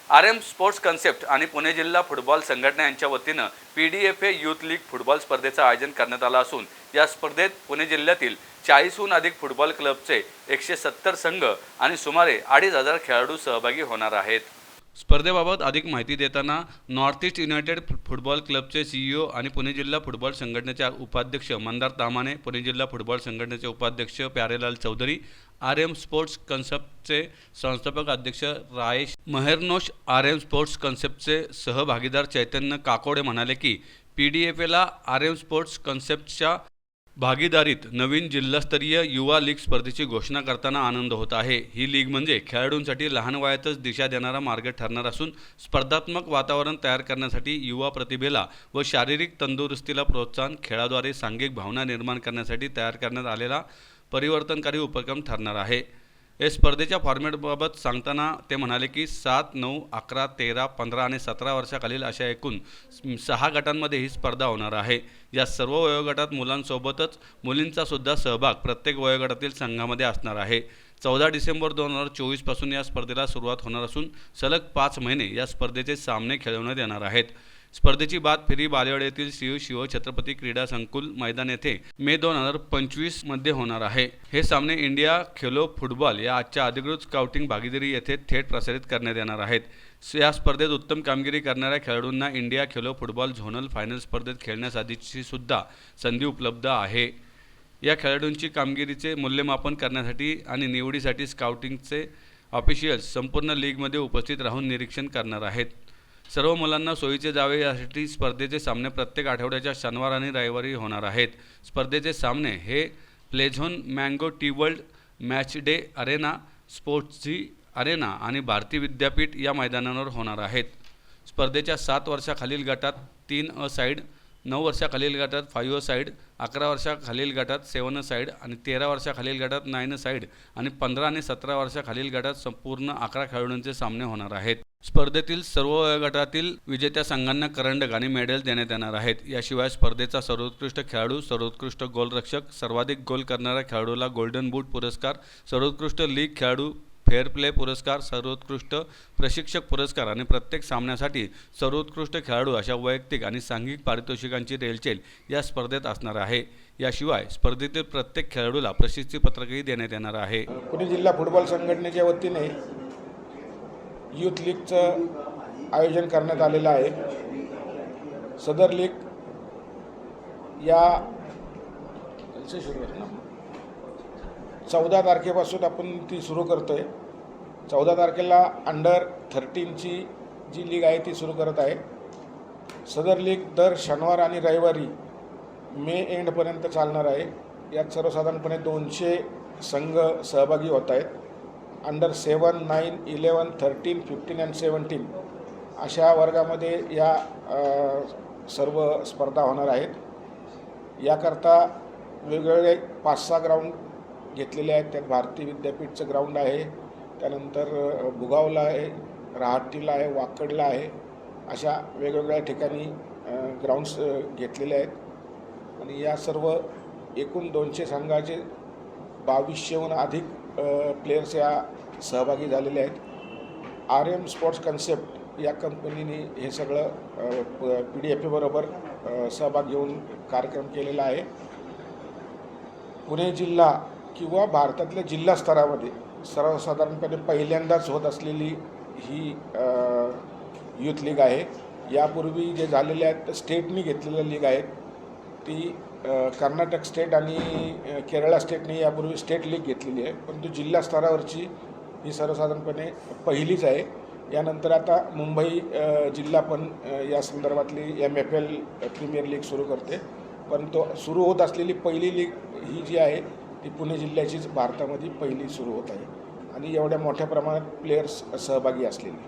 RM sports concept आणि पुणे जिल्हा football संघटना यांच्या वतीनं पीडीएफए यूथ लीग फुटबॉल स्पर्धेचं आयोजन करण्यात आलं असून या स्पर्धेत पुणे जिल्ह्यातील 40हून अधिक फुटबॉल क्लबचे 170 संघ आणि सुमारे 2500 खेळाडू सहभागी होणार आहेत। स्पर्धेबाबत अधिक माहिती देताना नॉर्थ ईस्ट युनायटेड फुटबॉल क्लबचे सीईओ आणि पुणे जिल्हा फुटबॉल संघटनेचे उपाध्यक्ष मंदार तामाणे, पुणे जिल्हा फुटबॉल संघटनेचे उपाध्यक्ष प्यारेलाल चौधरी, आरएम स्पोर्ट्स कन्सेप्टचे संस्थापक अध्यक्ष राजेश महरनोश, आरएम स्पोर्ट्स कन्सेप्टचे सहभागीदार चैतन्य काकोडे म्हणाले की पीडीएफएला आरएम स्पोर्ट्स कन्सेप्टच्या भागीदारीत नवीन जिल्हास्तरीय युवा लीग स्पर्धेची घोषणा करताना आनंद होत आहे। ही लीग म्हणजे खेळाडूंसाठी लहान वयातच दिशा देणारा मार्ग ठरणार असून स्पर्धात्मक वातावरण तयार करण्यासाठी, युवा प्रतिभेला व शारीरिक तंदुरुस्तीला प्रोत्साहन, खेळाद्वारे सांघिक भावना निर्माण करण्यासाठी तयार करण्यात आलेला परिवर्तनकारी उपक्रम ठरणार आहे। या स्पर्धेच्या फॉर्मॅटबाबत सांगताना ते म्हणाले की 7, 9, 11, 13, 15 आणि 17 वर्षाखालील अशा एकूण 6 गटांमध्ये ही स्पर्धा होणार आहे। या सर्व वयोगटात मुलांसोबतच मुलींचा सुद्धा सहभाग प्रत्येक वयोगटातील संघामध्ये असणार आहे। 14 डिसेंबर 2024 पासून या स्पर्धेला सुरुवात होणार असून सलग 5 महिने या स्पर्धेचे सामने खेळवण्यात येणार आहेत। स्पर्धेची बात फेरी बालेवाडी येथील श्री शिव छत्रपती क्रीडा संकुल मैदान येथे मे 2025 मध्ये होणार आहे। हे सामने इंडिया खेलो फुटबॉल या आजच्या अधिकृत स्काउटिंग भागीदारी येथे थेट प्रसारित करण्यात येणार आहेत। या स्पर्धेत उत्तम कामगिरी करणाऱ्या खेळाडूंना India Khelo football zonal final स्पर्धेत खेळण्यासाठीची सुद्धा संधी उपलब्ध आहे। या खेळाडूंची कामगिरीचे मूल्यमापन करण्यासाठी आणि निवडीसाठी स्काउटिंगचे ऑफिशियल्स संपूर्ण लीगमध्ये उपस्थित राहून निरीक्षण करणार आहेत। सर्व मुलांना सोयीचे जावे यासाठी स्पर्धेचे सामने प्रत्येक आठवड्याच्या शनिवार आणि रविवारी होणार आहेत। स्पर्धेचे सामने हे Playzone mango T world match day arena, स्पोर्ट्सची अरेना आणि भारती विद्यापीठ या मैदानावर होणार आहेत। स्पर्धेच्या 7 वर्षाखालील गटात 3 अ साइड, 9 वर्षाखालील गटात 5 अ साइड, 11 वर्षाखालील गटात 7 अ साइड आणि 13 वर्षाखालील गटात 9 अ साइड आणि 15 आणि 17 वर्षाखालील गटात संपूर्ण 11 खेळाडूंचे सामने होणार आहेत। स्पर्धेतील सर्व वयोगटातील विजेत्या संघांना करंडक आणि मेडल देण्यात येणार आहेत। याशिवाय स्पर्धेचा सर्वोत्कृष्ट खेळाडू, सर्वोत्कृष्ट गोलरक्षक, सर्वाधिक गोल करणाऱ्या खेळाडूला गोल्डन बूट पुरस्कार, सर्वोत्कृष्ट लीग खेळाडू फेअर प्ले पुरस्कार, सर्वोत्कृष्ट प्रशिक्षक पुरस्कार आणि प्रत्येक सामन्यासाठी सर्वोत्कृष्ट खेळाडू अशा वैयक्तिक आणि सांघिक पारितोषिकांची रेलचेल या स्पर्धेत असणार आहे। याशिवाय स्पर्धेतील प्रत्येक खेळाडूला प्रशस्तीपत्रकही देण्यात येणार आहे। पुणे जिल्हा फुटबॉल संघटनेच्या वतीने यूथ लीगचं आयोजन करण्यात आलेलं आहे। सदर लीग या 14 तारखेपासून आपण ती सुरू करतोय। 14 तारखेला अंडर 13ची जी लीग आहे ती सुरू करत आहे। सदर लीग दर शनिवार आणि रविवारी मे एंडपर्यंत चालणार आहे। यात सर्वसाधारणपणे 200 संघ सहभागी होत आहेत। अंडर 7, 9, 11, 13, 15 आणि 17 अशा वर्गामध्ये या सर्व स्पर्धा होणार आहेत। याकरता वेगवेगळे 5-6 ग्राउंड घेतलेले आहेत। त्यात भारती विद्यापीठचं ग्राउंड आहे, त्यानंतर भुगावला आहे, रहाटीला आहे, वाकडला आहे, अशा वेगवेगळ्या ठिकाणी ग्राउंड्स घेतलेले आहेत। आणि या सर्व एकूण 200 संघाचे 2200हून अधिक प्लेयर्स या सहभागी झालेले आहेत। आरएम स्पोर्ट्स कन्सेप्ट या कंपनीने हे सगळं पीडीएफए बरोबर सहभाग घेऊन कार्यक्रम केलेला आहे। पुणे जिल्हा किंवा भारतातल्या जिल्हा स्तरामध्ये सर्वसाधारणपणे पहिल्यांदाच होत असलेली ही यूथ लीग आहे। यापूर्वी जे झालेले आहेत स्टेटनी घेतलेल्या लीग आहेत ती कर्नाटक स्टेट आणि केरळ स्टेटने यापूर्वी स्टेट लीग घेतलेली आहे, परंतु जिल्हा स्तरावरची ही सर्वसाधारणपणे पहिलीच आहे। यानंतर आता मुंबई जिल्हा पण या संदर्भातली MFL प्रीमियर लीग सुरू करते, परंतु सुरू होत असलेली पहिली लीग ही जी आहे ती पुणे जिल्ह्याचीच भारतामध्ये पहिली सुरू होत आहे आणि एवढ्या मोठ्या प्रमाणात प्लेयर्स सहभागी असलेली।